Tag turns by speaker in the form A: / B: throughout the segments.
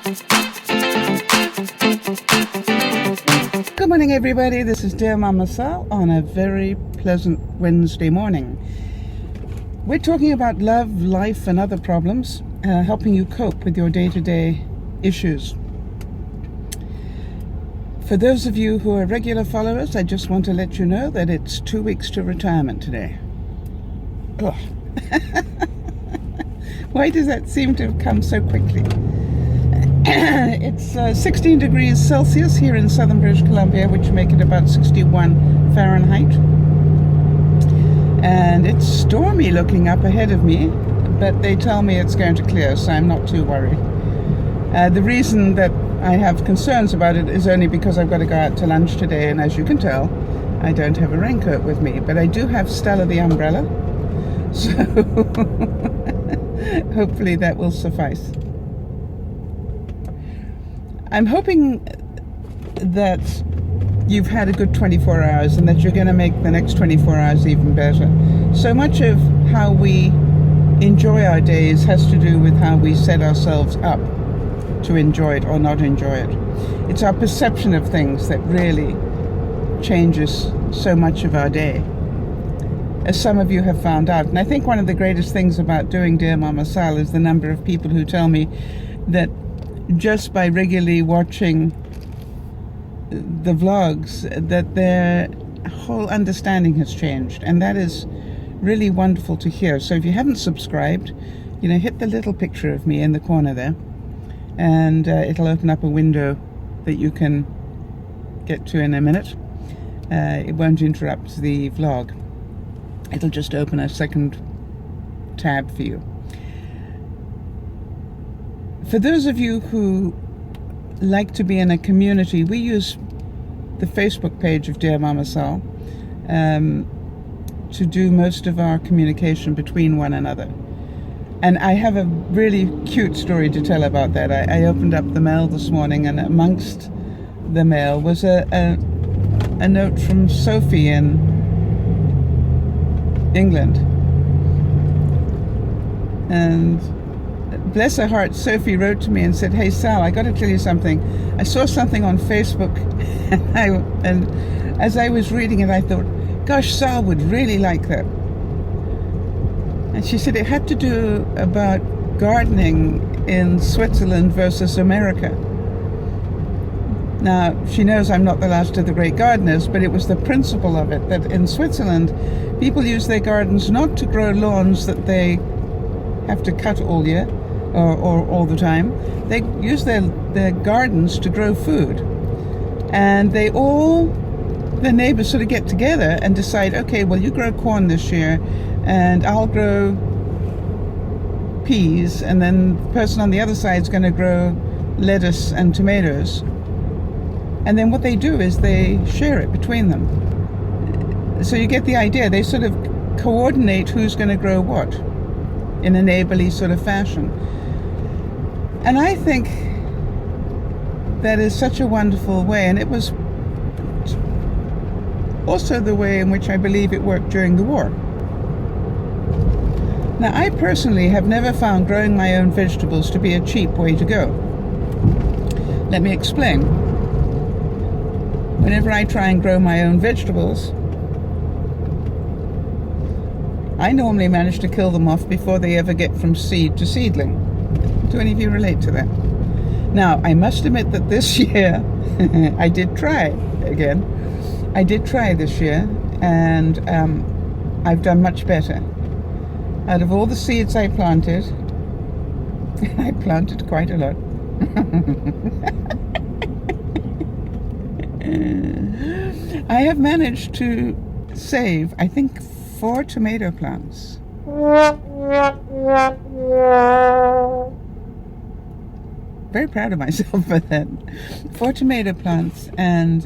A: Good morning, everybody. This is DearMamaSal on a very pleasant Wednesday morning. We're talking about love, life, and other problems, helping you cope with your day-to-day issues. For those of you who are regular followers, I just want to let you know that it's 2 weeks to retirement today. Ugh. Why does that seem to have come so quickly? It's 16 degrees Celsius here in southern British Columbia, which make it about 61 Fahrenheit. And it's stormy looking up ahead of me, but they tell me it's going to clear, so I'm not too worried. The reason that I have concerns about it is only because I've got to go out to lunch today, and as you can tell, I don't have a raincoat with me, but I do have Stella the umbrella, so hopefully that will suffice. I'm hoping that you've had a good 24 hours and that you're going to make the next 24 hours even better. So much of how we enjoy our days has to do with how we set ourselves up to enjoy it or not enjoy it. It's our perception of things that really changes so much of our day, as some of you have found out. And I think one of the greatest things about doing DearMamaSal is the number of people who tell me that just by regularly watching the vlogs, that their whole understanding has changed, and that is really wonderful to hear. So if you haven't subscribed, hit the little picture of me in the corner there, and it'll open up a window that you can get to in a minute. It won't interrupt the vlog. It'll just open a second tab for you. For those of you who like to be in a community, we use the Facebook page of DearMamaSal to do most of our communication between one another. And I have a really cute story to tell about that. I opened up the mail this morning, and amongst the mail was a note from Sophie in England. And bless her heart, Sophie wrote to me and said, "Hey Sal, I got to tell you something. I saw something on Facebook, and as I was reading it, I thought, gosh, Sal would really like that." And she said it had to do about gardening in Switzerland versus America. Now, she knows I'm not the last of the great gardeners, but it was the principle of it, that in Switzerland, people use their gardens not to grow lawns that they have to cut all year, or all the time. They use their gardens to grow food. And the neighbors sort of get together and decide, okay, well, you grow corn this year, and I'll grow peas, and then the person on the other side is going to grow lettuce and tomatoes. And then what they do is they share it between them. So you get the idea. They sort of coordinate who's going to grow what in a neighborly sort of fashion. And I think that is such a wonderful way, and it was also the way in which I believe it worked during the war. Now, I personally have never found growing my own vegetables to be a cheap way to go. Let me explain. Whenever I try and grow my own vegetables, I normally manage to kill them off before they ever get from seed to seedling. Do any of you relate to that? Now, I must admit that this year, I did try again. I did try this year, and I've done much better. Out of all the seeds I planted, I planted quite a lot. I have managed to save, I think, 4 tomato plants. Very proud of myself for that. 4 tomato plants, and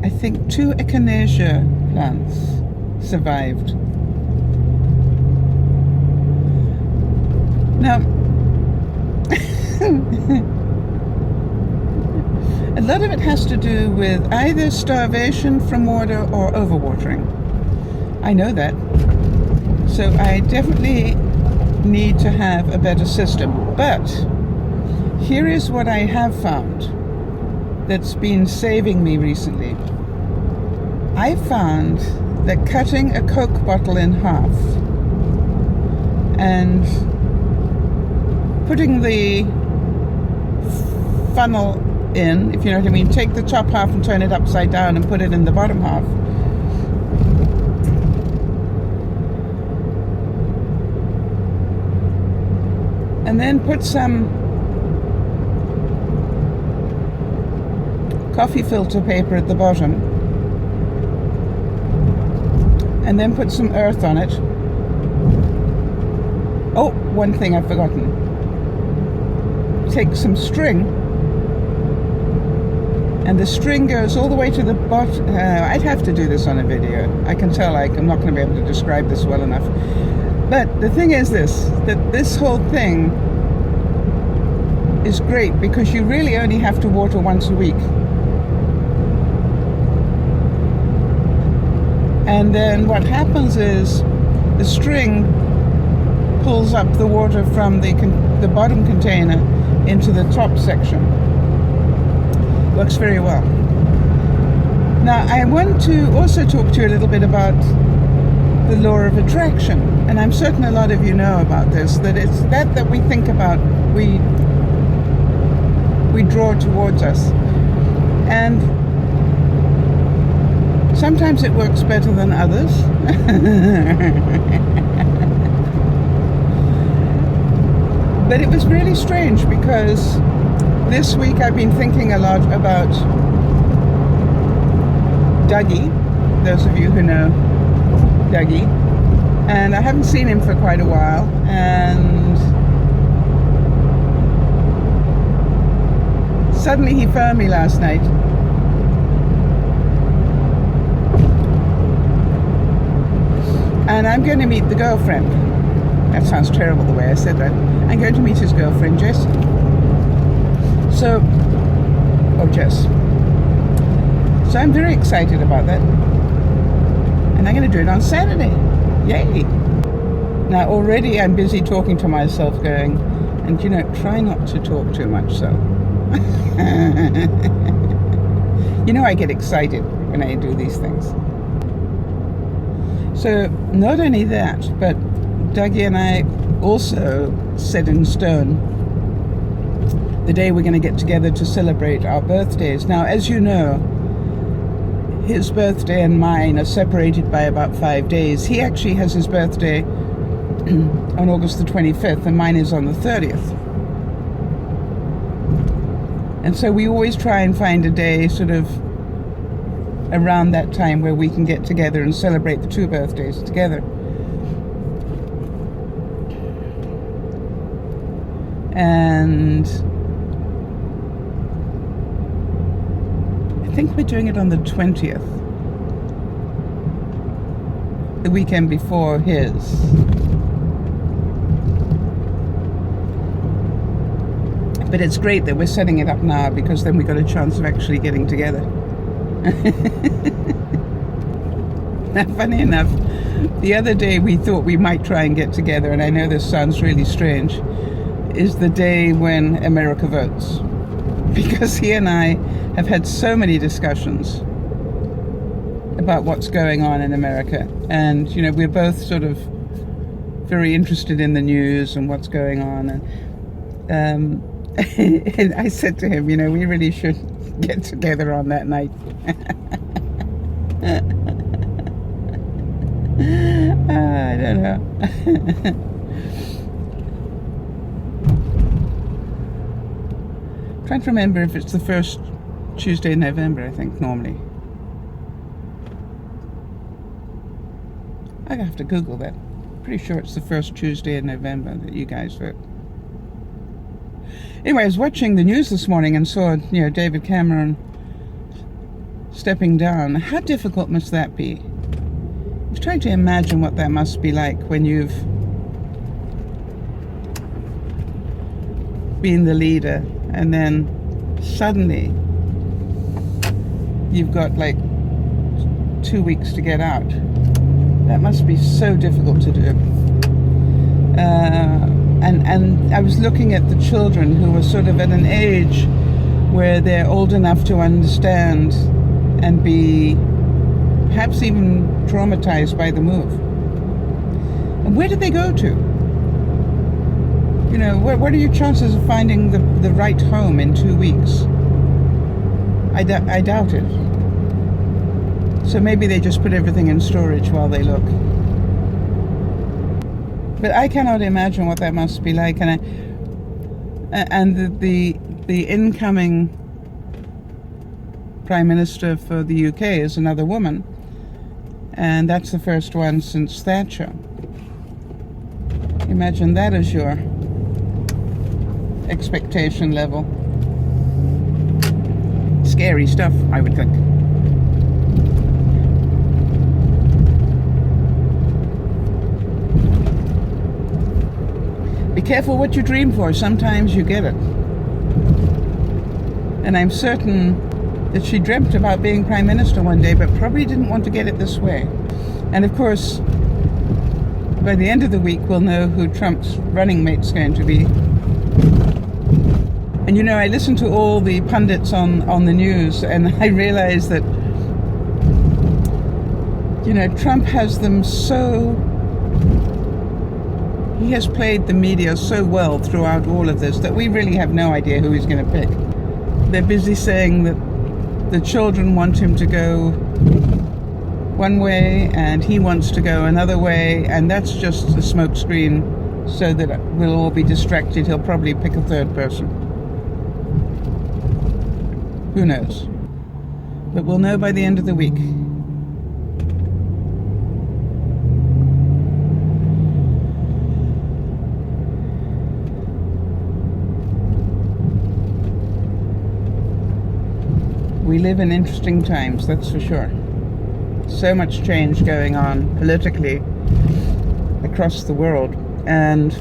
A: I think 2 echinacea plants survived. Now, a lot of it has to do with either starvation from water or overwatering. I know that. So I definitely need to have a better system. But here is what I have found that's been saving me recently. I found that cutting a Coke bottle in half and putting the funnel in, if you know what I mean, take the top half and turn it upside down and put it in the bottom half, and then put some coffee filter paper at the bottom, and then put some earth on it. Oh, one thing I've forgotten. Take some string, and the string goes all the way to the bottom. I'd have to do this on a video. I can tell I'm not going to be able to describe this well enough. But the thing is that this whole thing is great because you really only have to water once a week. And then what happens is the string pulls up the water from the bottom container into the top section. Works very well. Now I want to also talk to you a little bit about the law of attraction, and I'm certain a lot of you know about this, that it's that we think about, we draw towards us. And sometimes it works better than others. But it was really strange because this week I've been thinking a lot about Dougie, those of you who know Dougie, and I haven't seen him for quite a while, and suddenly he phoned me last night. And I'm going to meet the girlfriend. That sounds terrible the way I said that. I'm going to meet his girlfriend, Jess. Jess. So I'm very excited about that. And I'm going to do it on Saturday. Yay! Now already I'm busy talking to myself going, and you know, try not to talk too much so. You know I get excited when I do these things. So not only that, but Dougie and I also set in stone the day we're going to get together to celebrate our birthdays. Now, as you know, his birthday and mine are separated by about 5 days. He actually has his birthday on August the 25th, and mine is on the 30th. And so we always try and find a day sort of around that time where we can get together and celebrate the two birthdays together. And I think we're doing it on the 20th, the weekend before his. But it's great that we're setting it up now because then we got a chance of actually getting together. Now, funny enough, the other day we thought we might try and get together, and I know this sounds really strange, is the day when America votes. Because he and I have had so many discussions about what's going on in America. And, you know, we're both sort of very interested in the news and what's going on. And I said to him, you know, we really should get together on that night. I don't know. Trying to remember if it's the first Tuesday in November, I think, normally. I have to Google that. Pretty sure it's the first Tuesday in November that you guys vote. Anyway, I was watching the news this morning and saw, you know, David Cameron stepping down. How difficult must that be? I was trying to imagine what that must be like when you've been the leader and then suddenly you've got like 2 weeks to get out. That must be so difficult to do. And I was looking at the children who were sort of at an age where they're old enough to understand and be perhaps even traumatized by the move. And where did they go to? You know, what are your chances of finding the right home in 2 weeks? I doubt it. So maybe they just put everything in storage while they look. But I cannot imagine what that must be like. And the incoming Prime Minister for the UK is another woman. And that's the first one since Thatcher. Imagine that as your expectation level. Scary stuff, I would think. Be careful what you dream for. Sometimes you get it. And I'm certain that she dreamt about being Prime Minister one day, but probably didn't want to get it this way. And of course, by the end of the week, we'll know who Trump's running mate's going to be. And you know, I listen to all the pundits on the news, and I realize that, you know, Trump has them so... He has played the media so well throughout all of this that we really have no idea who he's going to pick. They're busy saying that the children want him to go one way and he wants to go another way, and that's just a smokescreen so that we'll all be distracted. He'll probably pick a third person. Who knows? But we'll know by the end of the week. We live in interesting times, that's for sure. So much change going on politically across the world. And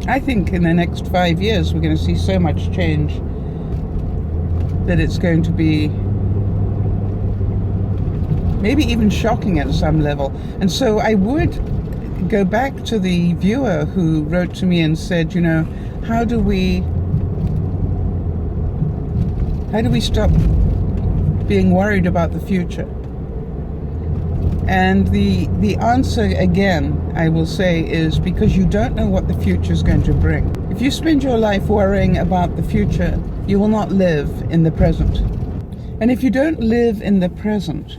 A: I think in the next 5 years we're going to see so much change that it's going to be maybe even shocking at some level. And so I would go back to the viewer who wrote to me and said, you know, how do we stop being worried about the future? And the answer, again, I will say, is because you don't know what the future is going to bring. If you spend your life worrying about the future, you will not live in the present. And if you don't live in the present,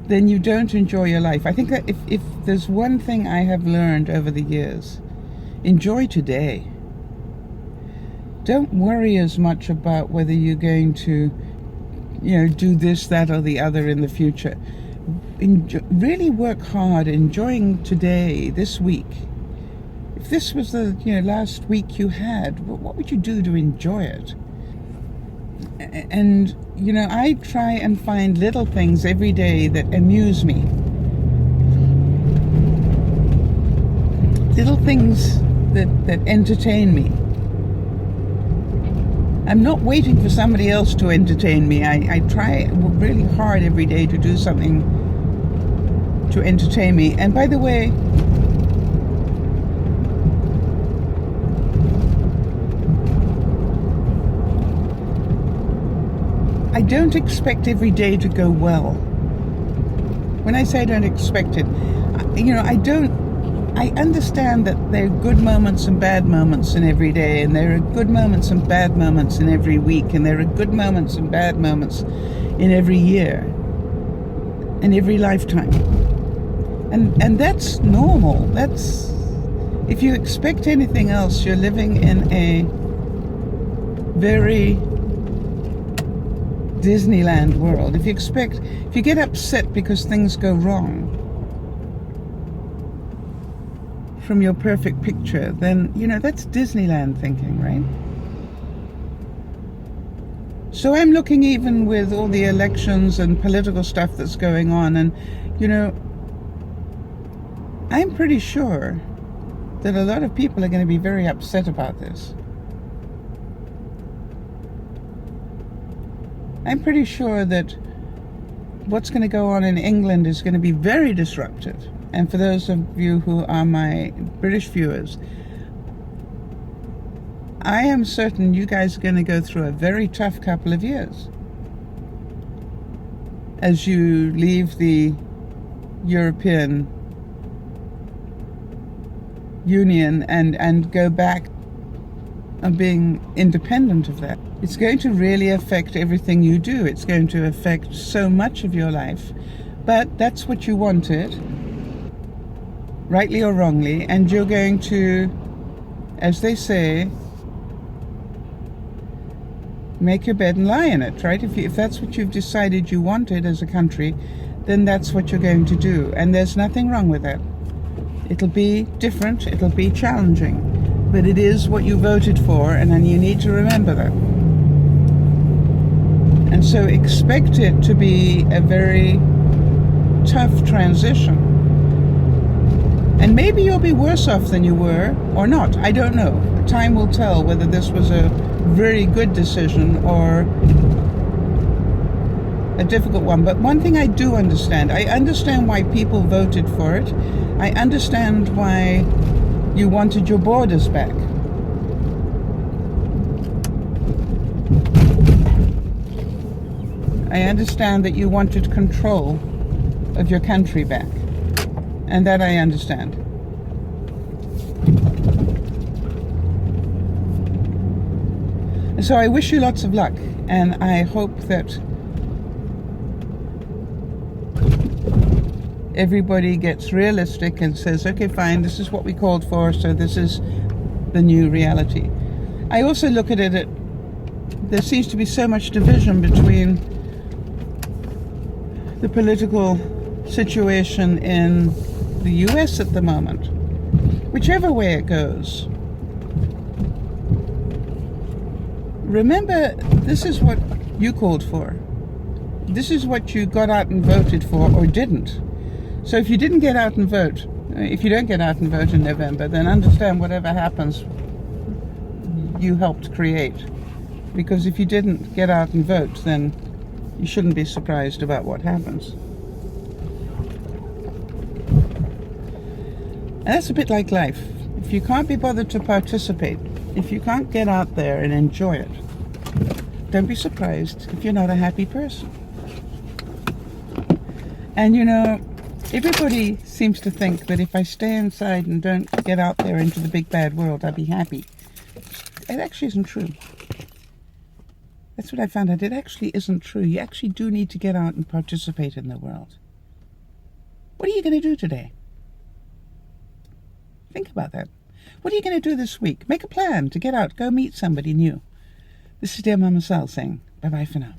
A: then you don't enjoy your life. I think that if there's one thing I have learned over the years, enjoy today. Don't worry as much about whether you're going to, you know, do this, that, or the other in the future. Really work hard enjoying today, this week. If this was the last week you had, what would you do to enjoy it? And I try and find little things every day that amuse me. Little things that entertain me. I'm not waiting for somebody else to entertain me. I try really hard every day to do something to entertain me. And by the way, I don't expect every day to go well. When I say I don't expect it, I understand that there are good moments and bad moments in every day, and there are good moments and bad moments in every week, and there are good moments and bad moments in every year, in every lifetime. And that's normal. That's, if you expect anything else, you're living in a very Disneyland world. If you get upset because things go wrong from your perfect picture, then that's Disneyland thinking, right? So I'm looking, even with all the elections and political stuff that's going on, and I'm pretty sure that a lot of people are going to be very upset about this. I'm pretty sure that what's going to go on in England is going to be very disruptive. And for those of you who are my British viewers, I am certain you guys are going to go through a very tough couple of years as you leave the European Union and go back and being independent of that. It's going to really affect everything you do. It's going to affect so much of your life. But that's what you wanted, rightly or wrongly, and you're going to, as they say, make your bed and lie in it, right? If that's what you've decided you wanted as a country, then that's what you're going to do. And there's nothing wrong with that. It'll be different, it'll be challenging, but it is what you voted for, and then you need to remember that. And so expect it to be a very tough transition. And maybe you'll be worse off than you were, or not. I don't know. Time will tell whether this was a very good decision or a difficult one. But one thing I do understand, I understand why people voted for it. I understand why you wanted your borders back. I understand that you wanted control of your country back. And that I understand. So I wish you lots of luck, and I hope that everybody gets realistic and says, okay, fine, this is what we called for, so this is the new reality. I also look at it, there seems to be so much division between the political situation in the US at the moment, whichever way it goes. Remember, this is what you called for. This is what you got out and voted for or didn't. So if you didn't get out and vote, if you don't get out and vote in November, then understand whatever happens, you helped create. Because if you didn't get out and vote, then you shouldn't be surprised about what happens. And that's a bit like life. If you can't be bothered to participate, if you can't get out there and enjoy it, don't be surprised if you're not a happy person. And you know, everybody seems to think that if I stay inside and don't get out there into the big bad world, I'll be happy. It actually isn't true. That's what I found out. It actually isn't true. You actually do need to get out and participate in the world. What are you going to do today? Think about that. What are you going to do this week? Make a plan to get out, go meet somebody new. This is Dear Mama Sal saying bye-bye for now.